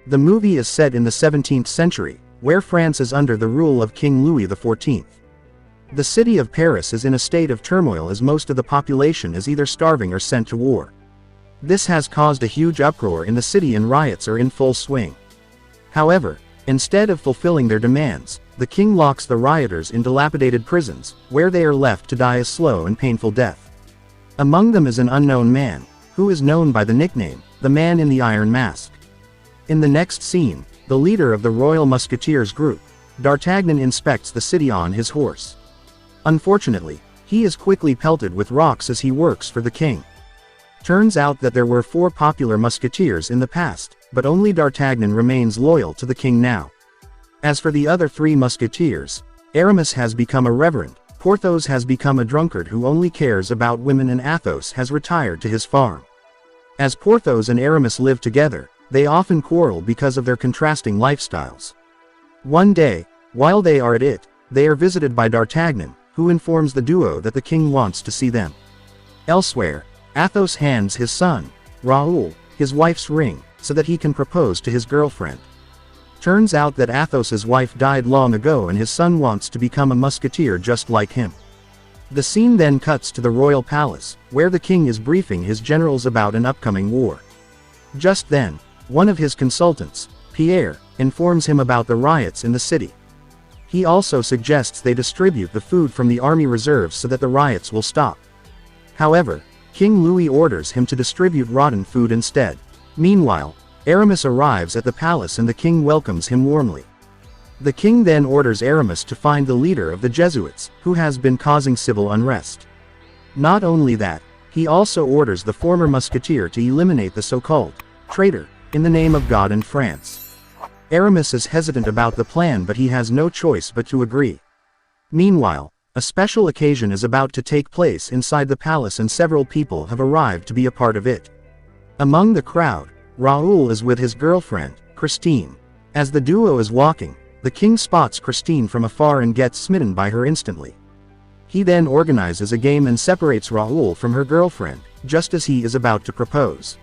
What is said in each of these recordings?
The movie is set in the 17th century, where France is under the rule of King Louis XIV. The city of Paris is in a state of turmoil as most of the population is either starving or sent to war. This has caused a huge uproar in the city and riots are in full swing. However, instead of fulfilling their demands, the king locks the rioters in dilapidated prisons, where they are left to die a slow and painful death. Among them is an unknown man, who is known by the nickname, the Man in the Iron Mask. In the next scene, the leader of the Royal Musketeers group, D'Artagnan inspects the city on his horse. Unfortunately, he is quickly pelted with rocks as he works for the king. Turns out that there were 4 popular musketeers in the past, but only D'Artagnan remains loyal to the king now. As for the other 3 musketeers, Aramis has become a reverend, Porthos has become a drunkard who only cares about women, and Athos has retired to his farm. As Porthos and Aramis live together, they often quarrel because of their contrasting lifestyles. One day, while they are at it, they are visited by D'Artagnan, who informs the duo that the king wants to see them. Elsewhere, Athos hands his son, Raoul, his wife's ring, so that he can propose to his girlfriend. Turns out that Athos's wife died long ago and his son wants to become a musketeer just like him. The scene then cuts to the royal palace, where the king is briefing his generals about an upcoming war. Just then, one of his consultants, Pierre, informs him about the riots in the city. He also suggests they distribute the food from the army reserves so that the riots will stop. However, King Louis orders him to distribute rotten food instead. Meanwhile, Aramis arrives at the palace and the king welcomes him warmly. The king then orders Aramis to find the leader of the Jesuits, who has been causing civil unrest. Not only that, he also orders the former musketeer to eliminate the so-called traitor, in the name of God and France. Aramis is hesitant about the plan, but he has no choice but to agree. Meanwhile, a special occasion is about to take place inside the palace and several people have arrived to be a part of it. Among the crowd, Raoul is with his girlfriend, Christine. As the duo is walking, the king spots Christine from afar and gets smitten by her instantly. He then organizes a game and separates Raoul from her girlfriend, just as he is about to propose.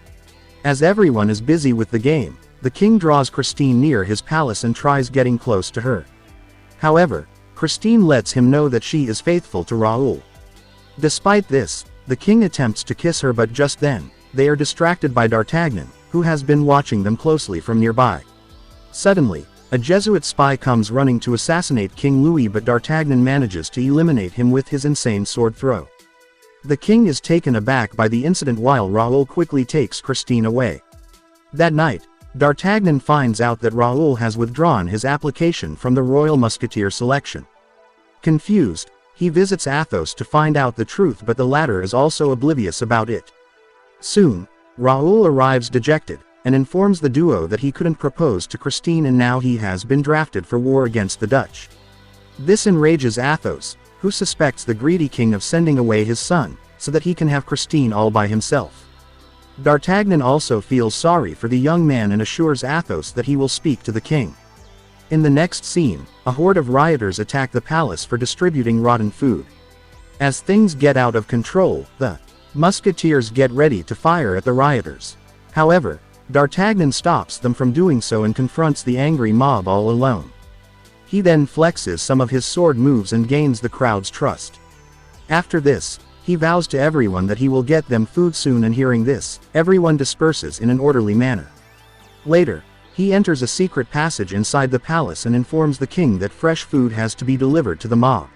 As everyone is busy with the game, the king draws Christine near his palace and tries getting close to her. However, Christine lets him know that she is faithful to Raoul. Despite this, the king attempts to kiss her, but just then, they are distracted by D'Artagnan, who has been watching them closely from nearby. Suddenly, a Jesuit spy comes running to assassinate King Louis, but D'Artagnan manages to eliminate him with his insane sword throw. The king is taken aback by the incident while Raoul quickly takes Christine away. That night, D'Artagnan finds out that Raoul has withdrawn his application from the Royal Musketeer selection. Confused, he visits Athos to find out the truth, but the latter is also oblivious about it. Soon, Raoul arrives dejected, and informs the duo that he couldn't propose to Christine and now he has been drafted for war against the Dutch. This enrages Athos, who suspects the greedy king of sending away his son, so that he can have Christine all by himself. D'Artagnan also feels sorry for the young man and assures Athos that he will speak to the king. In the next scene, a horde of rioters attack the palace for distributing rotten food. As things get out of control, the musketeers get ready to fire at the rioters. However, D'Artagnan stops them from doing so and confronts the angry mob all alone. He then flexes some of his sword moves and gains the crowd's trust. After this, he vows to everyone that he will get them food soon, and hearing this, everyone disperses in an orderly manner. Later, he enters a secret passage inside the palace and informs the king that fresh food has to be delivered to the mob.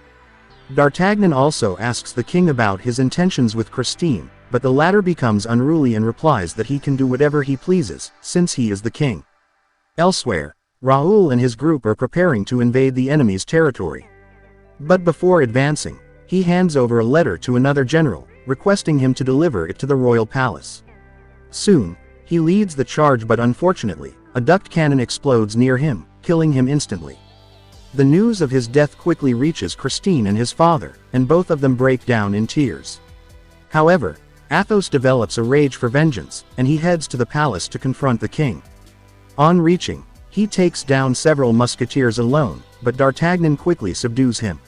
D'Artagnan also asks the king about his intentions with Christine, but the latter becomes unruly and replies that he can do whatever he pleases, since he is the king. Elsewhere, Raoul and his group are preparing to invade the enemy's territory. But before advancing, he hands over a letter to another general, requesting him to deliver it to the royal palace. Soon, he leads the charge, but unfortunately, a duct cannon explodes near him, killing him instantly. The news of his death quickly reaches Christine and his father, and both of them break down in tears. However, Athos develops a rage for vengeance, and he heads to the palace to confront the king. On reaching, he takes down several musketeers alone, but D'Artagnan quickly subdues him.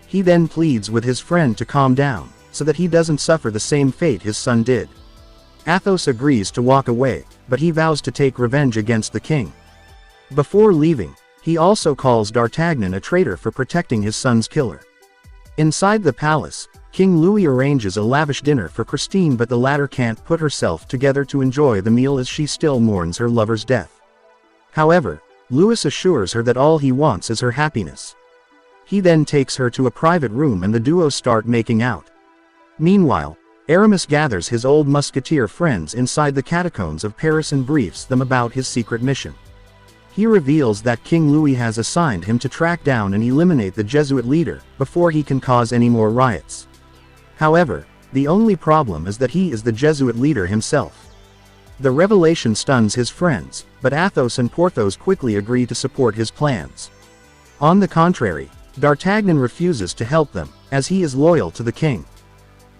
He then pleads with his friend to calm down, so that he doesn't suffer the same fate his son did. Athos agrees to walk away, but he vows to take revenge against the king. Before leaving, he also calls D'Artagnan a traitor for protecting his son's killer. Inside the palace, King Louis arranges a lavish dinner for Christine, but the latter can't put herself together to enjoy the meal as she still mourns her lover's death. However, Louis assures her that all he wants is her happiness. He then takes her to a private room and the duo start making out. Meanwhile, Aramis gathers his old musketeer friends inside the catacombs of Paris and briefs them about his secret mission. He reveals that King Louis has assigned him to track down and eliminate the Jesuit leader, before he can cause any more riots. However, the only problem is that he is the Jesuit leader himself. The revelation stuns his friends, but Athos and Porthos quickly agree to support his plans. On the contrary, D'Artagnan refuses to help them, as he is loyal to the king.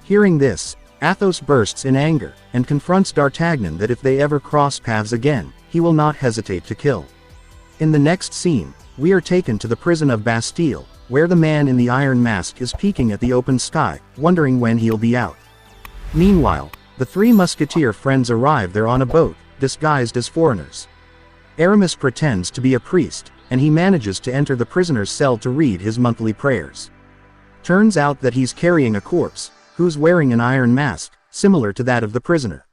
Hearing this, Athos bursts in anger, and confronts D'Artagnan that if they ever cross paths again, he will not hesitate to kill. In the next scene, we are taken to the prison of Bastille, where the man in the iron mask is peeking at the open sky, wondering when he'll be out. Meanwhile, the three musketeer friends arrive there on a boat, disguised as foreigners. Aramis pretends to be a priest, and he manages to enter the prisoner's cell to read his monthly prayers. Turns out that he's carrying a corpse, who's wearing an iron mask, similar to that of the prisoner.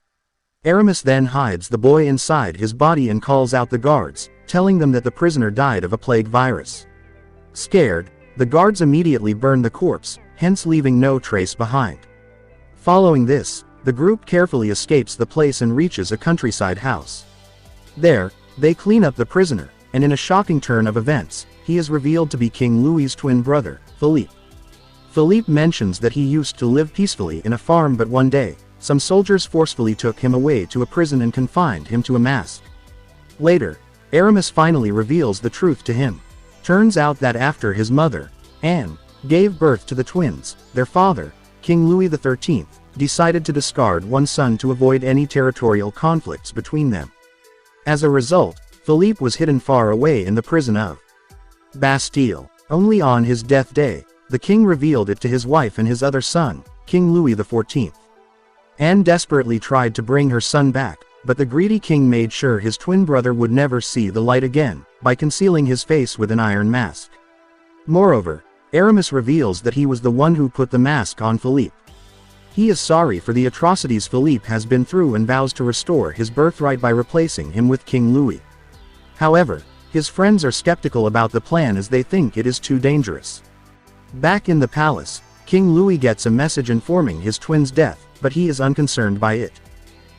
Aramis then hides the boy inside his body and calls out the guards, telling them that the prisoner died of a plague virus. Scared, the guards immediately burn the corpse, hence leaving no trace behind. Following this, the group carefully escapes the place and reaches a countryside house. There, they clean up the prisoner, and in a shocking turn of events, he is revealed to be King Louis's twin brother, Philippe. Philippe mentions that he used to live peacefully in a farm, but one day, some soldiers forcefully took him away to a prison and confined him to a mask. Later, Aramis finally reveals the truth to him. Turns out that after his mother, Anne, gave birth to the twins, their father, King Louis XIII, decided to discard one son to avoid any territorial conflicts between them. As a result, Philippe was hidden far away in the prison of Bastille. Only on his death day, the king revealed it to his wife and his other son, King Louis XIV. Anne desperately tried to bring her son back, but the greedy king made sure his twin brother would never see the light again, by concealing his face with an iron mask. Moreover, Aramis reveals that he was the one who put the mask on Philippe. He is sorry for the atrocities Philippe has been through and vows to restore his birthright by replacing him with King Louis. However, his friends are skeptical about the plan as they think it is too dangerous. Back in the palace, King Louis gets a message informing his twin's death, but he is unconcerned by it.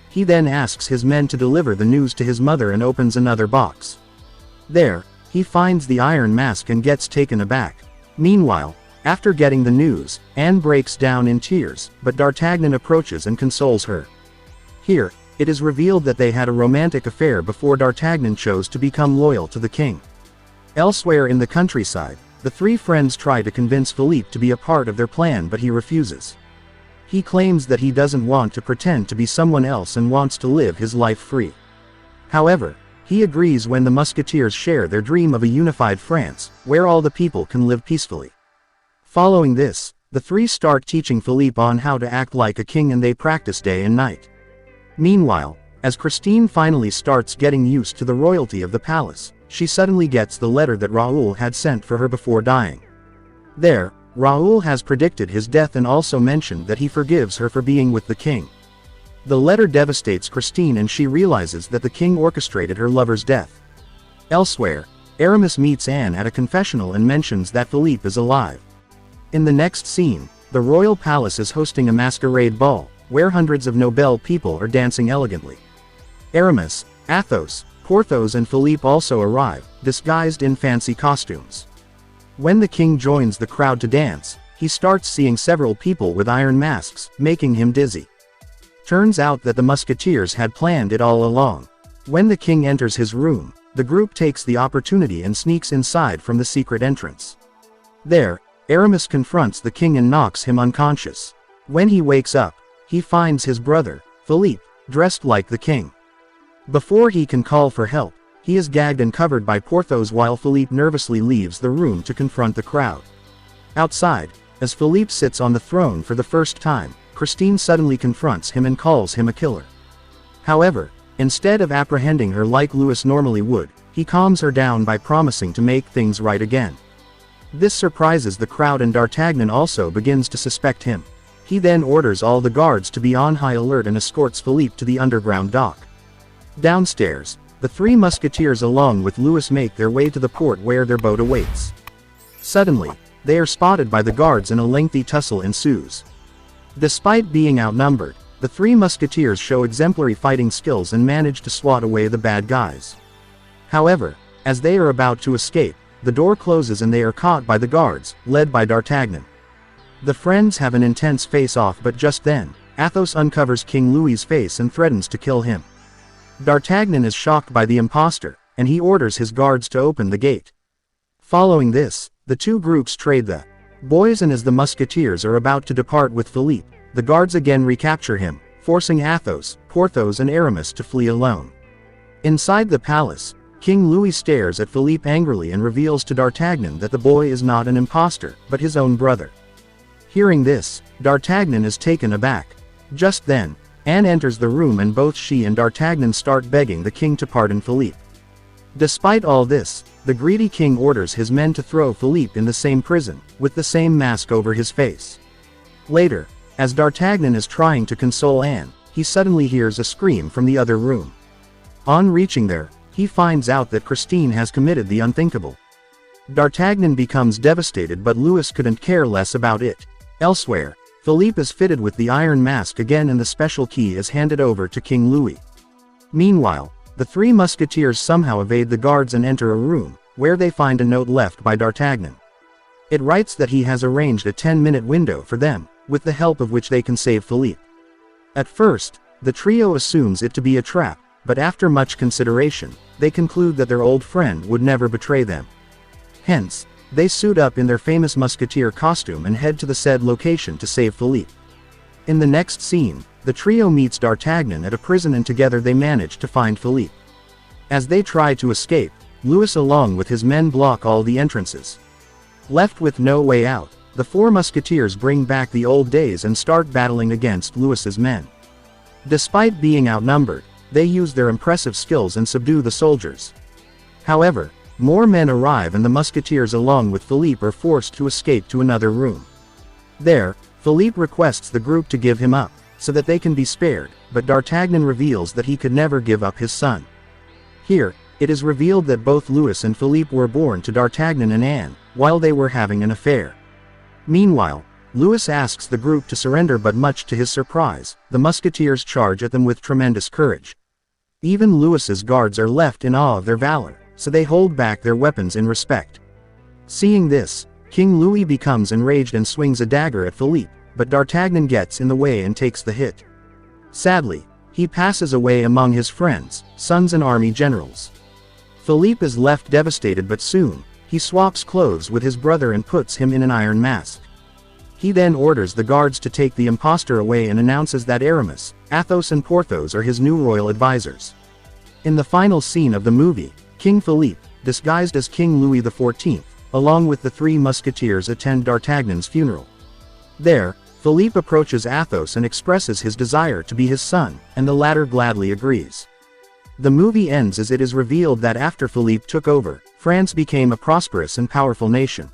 He then asks his men to deliver the news to his mother and opens another box. There, he finds the iron mask and gets taken aback. Meanwhile, after getting the news, Anne breaks down in tears, but D'Artagnan approaches and consoles her. Here, it is revealed that they had a romantic affair before D'Artagnan chose to become loyal to the king. Elsewhere in the countryside, the three friends try to convince Philippe to be a part of their plan, but he refuses. He claims that he doesn't want to pretend to be someone else and wants to live his life free. However, he agrees when the musketeers share their dream of a unified France, where all the people can live peacefully. Following this, the three start teaching Philippe on how to act like a king, and they practice day and night. Meanwhile, as Christine finally starts getting used to the royalty of the palace, she suddenly gets the letter that Raoul had sent for her before dying. There, Raoul has predicted his death and also mentioned that he forgives her for being with the king. The letter devastates Christine and she realizes that the king orchestrated her lover's death. Elsewhere, Aramis meets Anne at a confessional and mentions that Philippe is alive. In the next scene, the royal palace is hosting a masquerade ball, where hundreds of noble people are dancing elegantly. Aramis, Athos, Porthos and Philippe also arrive, disguised in fancy costumes. When the king joins the crowd to dance, he starts seeing several people with iron masks, making him dizzy. Turns out that the musketeers had planned it all along. When the king enters his room, the group takes the opportunity and sneaks inside from the secret entrance. There, Aramis confronts the king and knocks him unconscious. When he wakes up, he finds his brother, Philippe, dressed like the king. Before he can call for help, he is gagged and covered by Porthos while Philippe nervously leaves the room to confront the crowd. Outside, as Philippe sits on the throne for the first time, Christine suddenly confronts him and calls him a killer. However, instead of apprehending her like Louis normally would, he calms her down by promising to make things right again. This surprises the crowd and D'Artagnan also begins to suspect him. He then orders all the guards to be on high alert and escorts Philippe to the underground dock. Downstairs, the three musketeers along with Louis make their way to the port where their boat awaits. Suddenly, they are spotted by the guards and a lengthy tussle ensues. Despite being outnumbered, the three musketeers show exemplary fighting skills and manage to swat away the bad guys. However, as they are about to escape, the door closes and they are caught by the guards, led by D'Artagnan. The friends have an intense face-off, but just then, Athos uncovers King Louis's face and threatens to kill him. D'Artagnan is shocked by the impostor, and he orders his guards to open the gate. Following this, the two groups trade the boys, and as the musketeers are about to depart with Philippe, the guards again recapture him, forcing Athos, Porthos and Aramis to flee alone. Inside the palace, King Louis stares at Philippe angrily and reveals to D'Artagnan that the boy is not an impostor, but his own brother. Hearing this, D'Artagnan is taken aback. Just then, Anne enters the room and both she and D'Artagnan start begging the king to pardon Philippe. Despite all this, the greedy king orders his men to throw Philippe in the same prison, with the same mask over his face. Later, as D'Artagnan is trying to console Anne, he suddenly hears a scream from the other room. On reaching there, he finds out that Christine has committed the unthinkable. D'Artagnan becomes devastated, but Louis couldn't care less about it. Elsewhere, Philippe is fitted with the iron mask again and the special key is handed over to King Louis. Meanwhile, the three musketeers somehow evade the guards and enter a room, where they find a note left by D'Artagnan. It writes that he has arranged a 10-minute window for them, with the help of which they can save Philippe. At first, the trio assumes it to be a trap, but after much consideration, they conclude that their old friend would never betray them. Hence, they suit up in their famous musketeer costume and head to the said location to save Philippe. In the next scene, the trio meets D'Artagnan at a prison and together they manage to find Philippe. As they try to escape, Louis along with his men block all the entrances. Left with no way out, the four musketeers bring back the old days and start battling against Louis's men. Despite being outnumbered, they use their impressive skills and subdue the soldiers. However, more men arrive and the musketeers along with Philippe are forced to escape to another room. There, Philippe requests the group to give him up, so that they can be spared, but D'Artagnan reveals that he could never give up his son. Here, it is revealed that both Louis and Philippe were born to D'Artagnan and Anne, while they were having an affair. Meanwhile, Louis asks the group to surrender, but much to his surprise, the musketeers charge at them with tremendous courage. Even Louis's guards are left in awe of their valor, so they hold back their weapons in respect. Seeing this, King Louis becomes enraged and swings a dagger at Philippe, but D'Artagnan gets in the way and takes the hit. Sadly, he passes away among his friends, sons and army generals. Philippe is left devastated, but soon, he swaps clothes with his brother and puts him in an iron mask. He then orders the guards to take the impostor away and announces that Aramis, Athos and Porthos are his new royal advisors. In the final scene of the movie, King Philippe, disguised as King Louis XIV, along with the three musketeers attend D'Artagnan's funeral. There, Philippe approaches Athos and expresses his desire to be his son, and the latter gladly agrees. The movie ends as it is revealed that after Philippe took over, France became a prosperous and powerful nation.